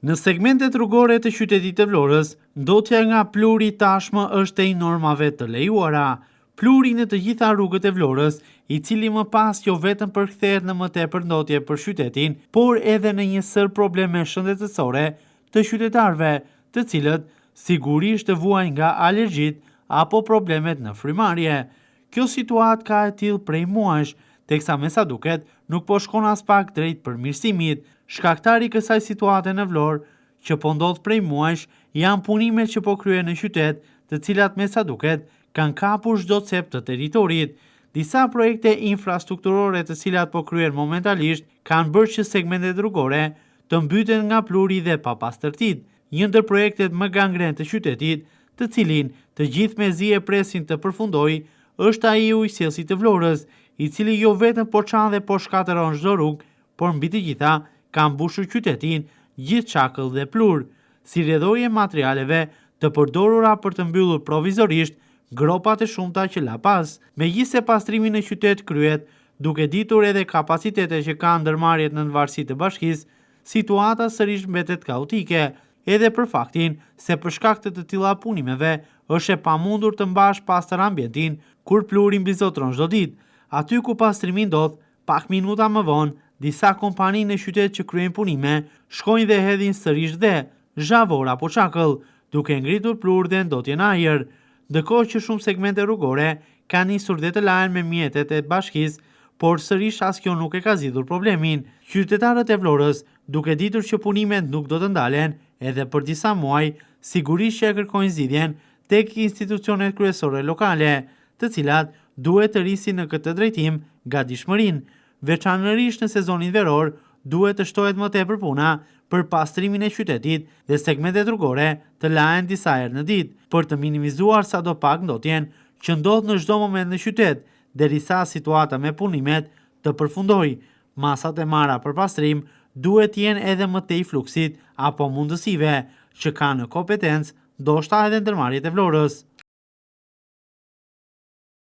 Në segmentet rrugore të qytetit të Vlorës, ndotja nga pluri tashmë është e normave të lejuara. Pluri në të gjitha rrugët e Vlorës, i cili më pas jo vetëm përkthehet në më tepër ndotje për qytetin, por edhe në një sër probleme shëndetësore të qytetarëve, të cilët sigurisht të vuajnë nga alergjit apo problemet në frymarrje. Kjo situatë ka e tillë prej muajsh, teksa me sa duket nuk po shkon as pak drejt përmirësimit. Shkaktari kësaj situate në Vlorë, që po ndodh prej muajsh, janë punimet që po kryen në qytet, të cilat me sa duket kanë kapur çdo cep të territorit. Disa projekte infrastrukturore të cilat po kryen momentalisht kanë bërë që segmentet rrugore të mbyten nga pluri dhe papastërtitë. Një ndër projektet më gangren të qytetit, të cilin të gjithë mezi e presin të përfundojë, është ai i ujësillësit të Vlorës, i cili jo vetëm po çan dhe po shkatëron çdo rrugë, por mbi të gjitha ka mbushur qytetin gjithë çakëll dhe plur, si rrjedhorje materialeve të përdorura për të mbyllur provizorisht gropat e shumta që la pas. Megjithse pastrimi në qytet kryhet duke ditur edhe kapacitetet që kanë ndërmarrjet në varësi të bashkisë, situata sërish mbetet kaotike, edhe për faktin se për shkak të të tilla punimeve është e pamundur të mbash pastër ambientin kur pluri mbizotron çdo ditë. Aty ku pastrimi ndodh, pak minuta më vonë, disa kompani në qytet që kryejnë punime shkojnë dhe hedhin sërish dhe zhavor apo çakëll, duke ngritur plur dhe ndotje në ajër, ndërkohë që shumë segmente rrugore kanë nisur dhe të lahen me mjetet e bashkisë, por sërish as kjo nuk e ka zgjidhur problemin. Qytetarët e Vlorës, duke ditur që punimet nuk do të ndalen edhe për disa muaj, sigurisht që e kërkojnë zgjidhjen tek institucionet kryesore lokale, të cilat duhet të rrisin në këtë drejtim gatishmërinë. Veçanërisht në sezonin veror, duhet të shtohet më tepër puna për pastrimin e qytetit dhe segmentet rrugore të lahen disa herë në ditë, për të minimizuar sadopak ndotjen që ndodh në çdo moment në qytet, derisa situata me punimet të përfundojë. Masat e marra për pastrim duhet të jenë edhe më tej fluksit apo mundësive që kanë në kompetencë ndoshta edhe ndërmarrjet e Vlorës.